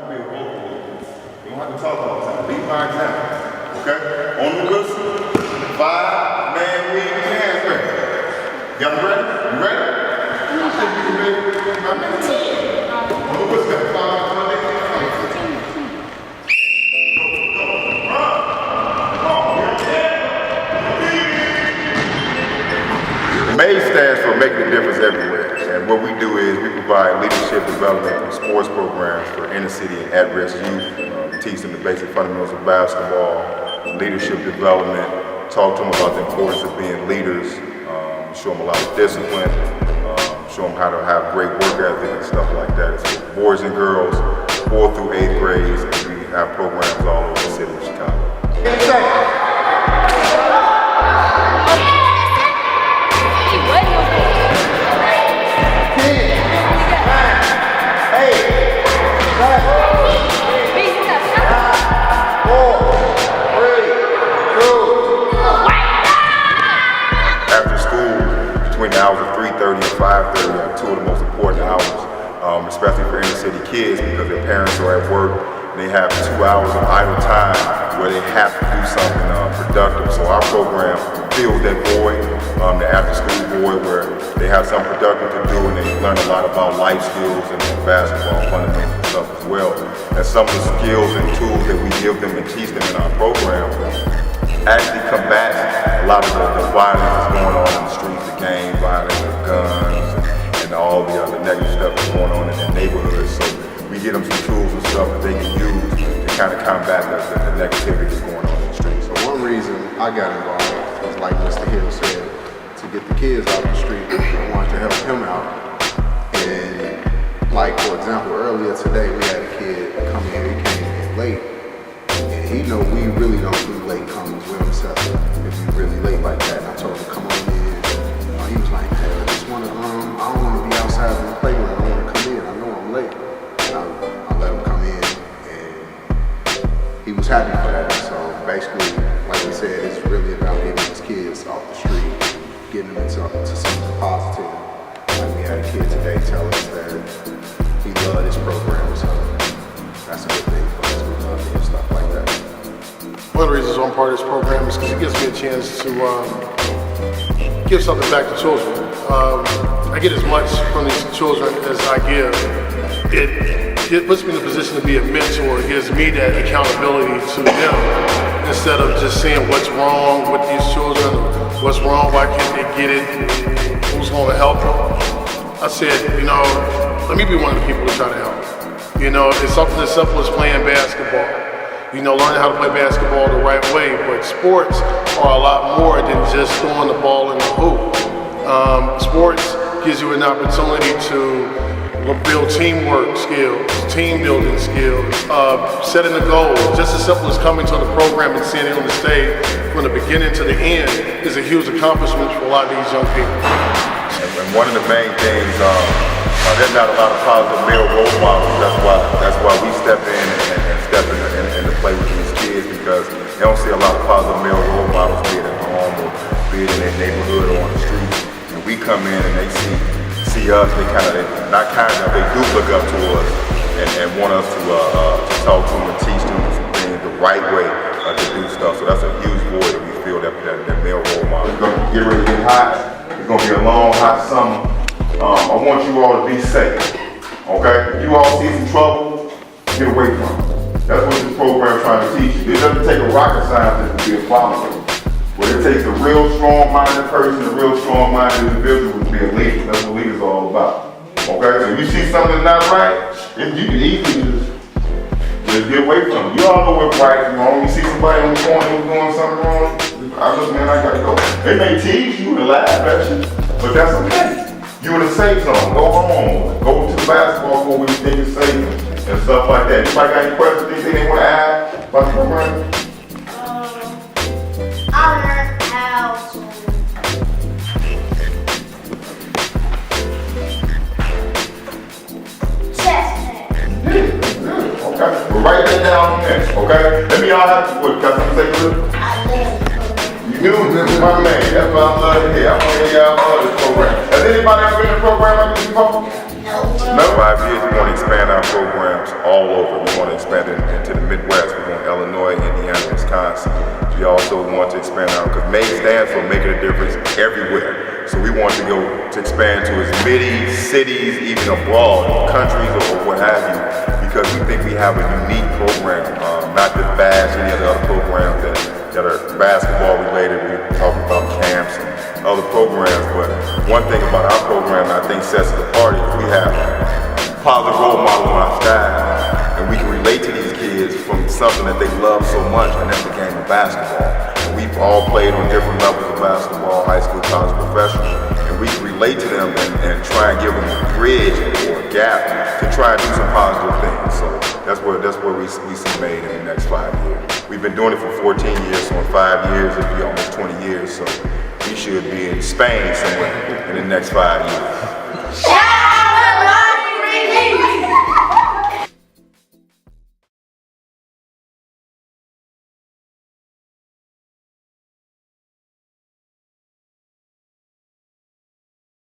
be a vocal leader. You don't have to talk all the time. Lead by example. Okay? On the whistle. 5 man lead with your hands ready. Y'all ready? You ready? I think you can make about maybe 10. On the whistle, 5 man lead. M.A.D.E stands for Making a Difference Everywhere, and what we do is we provide leadership development and sports programs for inner city and at-risk youth. We teach them the basic fundamentals of basketball, leadership development, talk to them about the importance of being leaders, show them a lot of discipline, show them how to have great work ethic and stuff like that. It's for boys and girls, 4th through 8th grades, and we have programs all over the city of Chicago. Between the hours of 3:30 and 5:30 are 2 of the most important hours, especially for inner city kids because their parents are at work and they have 2 hours of idle time where they have to do something productive. So our program fills that void, the after school void where they have something productive to do and they learn a lot about life skills and basketball fundamental stuff as well. And some of the skills and tools that we give them and teach them in our program actually combat a lot of the violence that's going on in the streets, the gang violence, the guns, and all the other negative stuff that's going on in their neighborhoods. So we give them some tools and stuff that they can use to kind of combat the negativity that's going on in the streets. So one reason I got involved was, like Mr. Hill said, to get the kids out of the street. I wanted to help him out. And like, for example, earlier today we had a kid come in, he came in late. And he know we really don't do late comers. We don't settle if you really late like that. And I told him to come on in. He was like, hey, I just want to, I don't want to be outside in the playground. I want to come in. I know I'm late. And I let him come in. And he was happy for that. So basically, like we said, it's really about getting these kids off the street, getting them into something positive. Like we had a kid today tell us that he loved this program. So that's a good thing for us. We love it and stuff like that. One of the reasons I'm part of this program is because it gives me a chance to give something back to children. I get as much from these children as I give. It puts me in a position to be a mentor. It gives me that accountability to them instead of just seeing what's wrong with these children, what's wrong, why can't they get it, who's going to help them. I said, let me be one of the people to try to help. It's something as simple as playing basketball. Learning how to play basketball the right way, but sports are a lot more than just throwing the ball in the hoop. Sports gives you an opportunity to build teamwork skills, team building skills, setting a goal. Just as simple as coming to the program and seeing it on the stage from the beginning to the end is a huge accomplishment for a lot of these young people. And one of the main things, there's not a lot of positive male role models. That's why we step in and step in to play with these kids because they don't see a lot of positive male role models, be it at home or be it in their neighborhood or on the street. And we come in and they see us. They do look up to us and want us to talk to them and teach them some things the right way to do stuff. So that's a huge void that we feel that male role model. It's gonna get ready to get hot. It's gonna be a long, hot summer. I want you all to be safe, okay? If you all see some trouble, get away from it. That's what this program is trying to teach you. It doesn't take a rocket scientist to be a follower. But it takes a real strong-minded person, a real strong-minded individual to be a leader. That's what leaders are all about, okay? So if you see something not right, you can easily just get away from it. You all know what's right and wrong. You see somebody on the corner who's doing something wrong, I gotta go. They may tease you and laugh at you, but that's okay. You in a safe zone. Go home. Go to the basketball court where you think it's safe and stuff like that. Anybody got any questions? Anything they want to add about the program? I learned how to chest tag. Okay. Well, write that down next, okay? Let me all have to got something to say to it? I love it. You do? This is my man. That's what I love to hear. I want to hear y'all love this program. Has anybody ever been in a program like this before? No. No. 5 years, you want to expand our programs all over. We want to expand it into the Midwest. We want Illinois, Indiana, Wisconsin. We also want to expand out, because M.A.D.E stands for making a difference everywhere. So we want to go to expand to as many cities, even abroad, countries or what have you, because we think we have a unique program, not to bash any of the other programs that are basketball related. We talk about camps and other programs, but one thing about our program that I think sets us apart is we have positive role models on our staff, and we can relate to these kids from something that they love so much, and that's the game of basketball. And we've all played on different levels of basketball, high school, college, professional, and we can relate to them and try and give them a bridge or a gap to try and do some positive things. So that's where we see M.A.D.E in the next 5 years. We've been doing it for 14 years, so in 5 years it'll be almost 20 years. So we should be in Spain somewhere in the next 5 years.